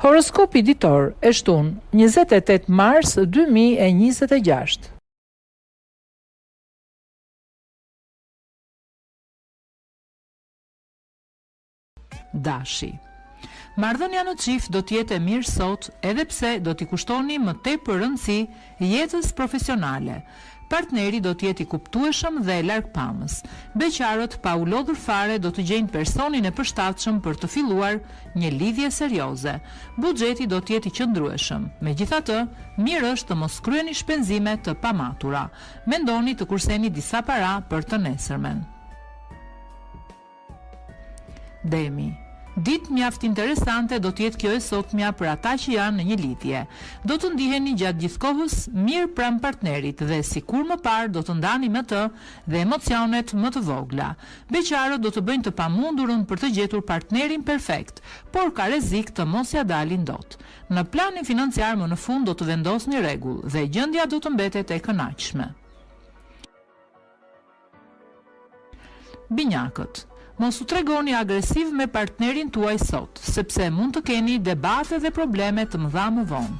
Horoskopi ditor e shtunë 28 mars 2026. Dashi. Marrëdhënia në çift do të jetë e mirë sot, edhe pse do t'i kushtoni më tepër rëndësi jetës profesionale. Partneri do të jetë i kuptueshëm dhe largpamës. Beqarët pa u lodhur fare do të gjejnë personin e përshtatshëm për të filluar një lidhje serioze. Buxheti do të jetë i qëndrueshëm. Megjithatë, mirë është të mos kryeni shpenzime të pamatura. Mendoni të kurseni disa para për të nesërmen. Demi. Ditë mjaft interesante do të jetë kjo e sotmja për ata që janë në një lidhje. Do të ndiheni gjatë gjithë kohës mirë pranë partnerit dhe sikur më parë do të ndani me të dhe emocionet më të vogla. Beqarët do të bëjnë të pamundurën për të gjetur partnerin perfekt, por ka rrezik të mos ja dalin dot. Në planin financiar më në fund do të vendosni rregull dhe gjendja do të mbetet e kënaqshme. Binjakët. Mos u tregoni agresiv me partnerin tuaj sot, sepse mund të keni debate dhe probleme të mëdha më vonë.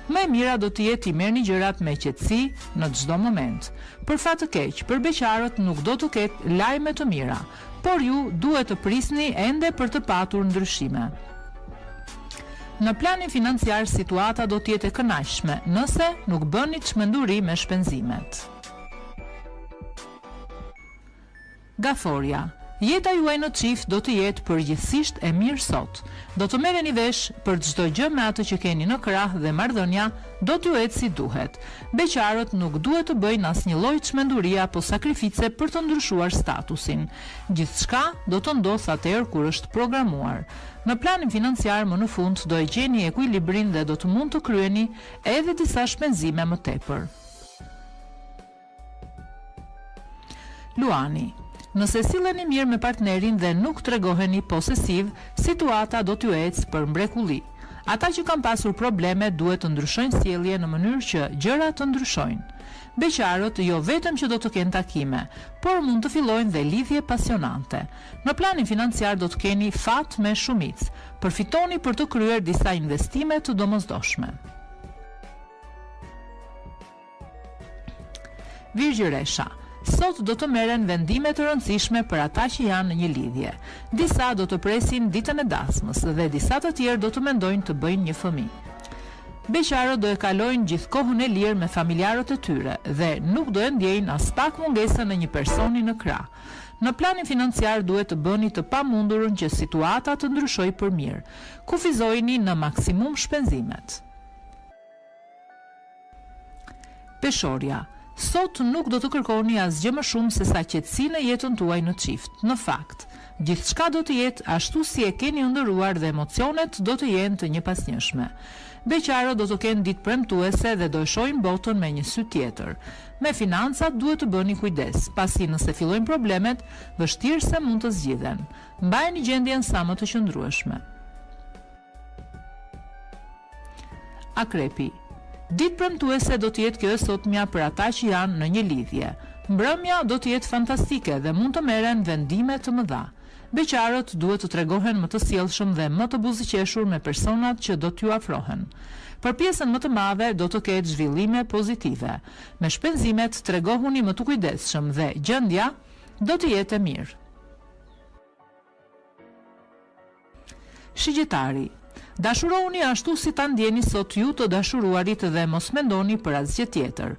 Më e mira do të jetë i merrni gjërat me qetësi në çdo moment. Për fat të keq, për beqarët nuk do të ketë lajme të mira, por ju duhet të prisni ende për të patur ndryshime. Në planin financiar situata do të jetë e kënaqshme, nëse nuk bëni çmenduri me shpenzimet. Gaforia. Jeta juaj në çift do të jetë përgjithsisht e mirë sot. Do të merreni vesh për çdo gjë me atë që keni në krah dhe marrëdhënia do t'ju ecë si duhet. Beqarët nuk duhet të bëjnë asnjë lloj çmendurie apo sakrifice për të ndryshuar statusin. Gjithçka do të ndodhë atëherë kur është programuar. Në planin financiar më në fund do e gjeni ekuilibrin dhe do të mund të kryeni edhe disa shpenzime më tepër. Luani. Nëse silleni mirë me partnerin dhe nuk tregoheni posesiv, situata do t'ju ecë për mrekulli. Ata që kanë pasur probleme duhet të ndryshojnë sjellje në mënyrë që gjërat të ndryshojnë. Beqarët jo vetëm që do të kenë takime, por mund të fillojnë dhe lidhje pasionante. Në planin financiar do të keni fat me shumicë. Përfitoni për të kryer disa investime të domosdoshme. Virgjëresha. Sot do të merren vendime të rëndësishme për ata që janë në një lidhje. Disa do të presin ditën e dasmës dhe disa të tjerë do të mendojnë të bëjnë një fëmijë. Beqarët do e kalojnë gjithë kohën e lirë me familjarët e tyre dhe nuk do e ndjejnë as pak mungesën e një personi në krah. Në planin financiar duhet të bëni të pamundurën që situata të ndryshojë për mirë. Kufizojini në maksimum shpenzimet. Peshorja. Sot nuk do të kërkoni asgjë më shumë se sa qetësi në jetën tuaj në çift. Në fakt, gjithçka do të jetë ashtu si e keni ëndërruar dhe emocionet do të jenë të njëpasnjëshme. Beqarët do të kenë ditë premtuese dhe do e shohin botën me një sy tjetër. Me financat duhet të bëni kujdes, pasi nëse fillojnë problemet, vështirëse mund të zgjidhen. Mbajeni gjendjen sa më të qëndrueshme. Akrepi. Ditë premtuese do të jetë kjo e sotmja për ata që janë në një lidhje. Mbrëmja do të jetë fantastike dhe mund të merren vendime të mëdha. Beqarët duhet të tregohen më të sjellshëm dhe më të buzëqeshur me personat që do t'ju afrohen. Për pjesën më të madhe do të ketë zhvillime pozitive. Me shpenzimet tregohuni më të kujdesshëm dhe gjendja do të jetë e mirë. Shigjetari. Dashurohuni ashtu si ta ndjeni sot ju të dashuruarit dhe mos mendoni për asgjë tjetër.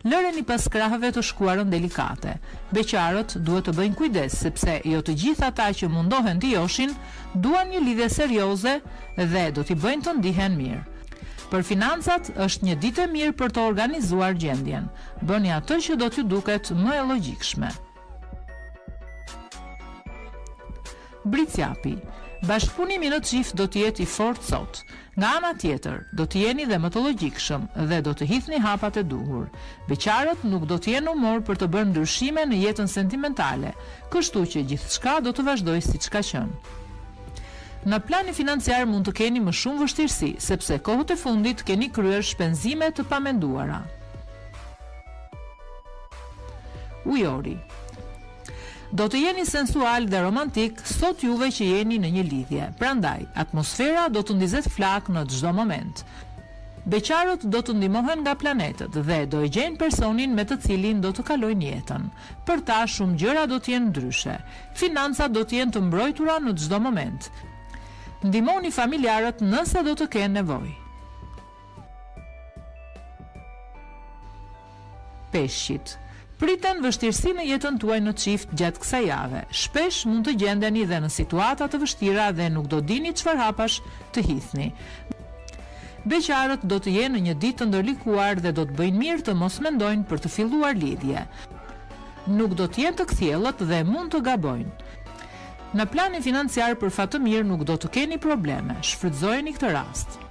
Lëreni pas krahëve të shkuarën delikate. Beqarët duhet të bëjnë kujdes sepse jo të gjithë ata që mundohen të joshin duan një lidhje serioze dhe do t'i bëjnë të ndihen mirë. Për financat është një ditë e mirë për të organizuar gjendjen. Bëni atë që do t'ju duket më e logjikshme. Bricjapi. Bashkëpunimi në çift do të jetë i fortë sot. Nga ana tjetër, do të jeni dhe më të logjikshëm dhe do të hidhni hapat e duhur. Beqarët nuk do të jenë humor për të bërë ndryshime në jetën sentimentale, kështu që gjithçka do të vazhdojë siç ka qenë. Në planin financiar mund të keni më shumë vështirësi, sepse kohët e fundit keni kryer shpenzime të pamenduara. Ujori. Do të jeni sensual dhe romantik sot juve që jeni në një lidhje. Prandaj, atmosfera do të ndizet flak në çdo moment. Beqarët do të ndihmohen nga planetët dhe do e gjejnë personin me të cilin do të kalojnë jetën. Për ta shumë gjëra do të jenë ndryshe. Financat do të jenë të mbrojtura në çdo moment. Ndihmoni familjarët nëse do të kenë nevojë. Peshqit. Priten vështirësi në jetën tuaj në çift gjatë kësaj jave. Shpesh mund të gjendeni dhe në situata të vështira dhe nuk do dini çfarë hapash të hidhni. Beqarët do të jenë në një ditë të ndërlikuar dhe do të bëjnë mirë të mos mendojnë për të filluar lidhje. Nuk do të jenë të kthjellët dhe mund të gabojnë. Në planin financiar për fat të mirë nuk do të keni probleme. Shfrytëzojeni këtë rast.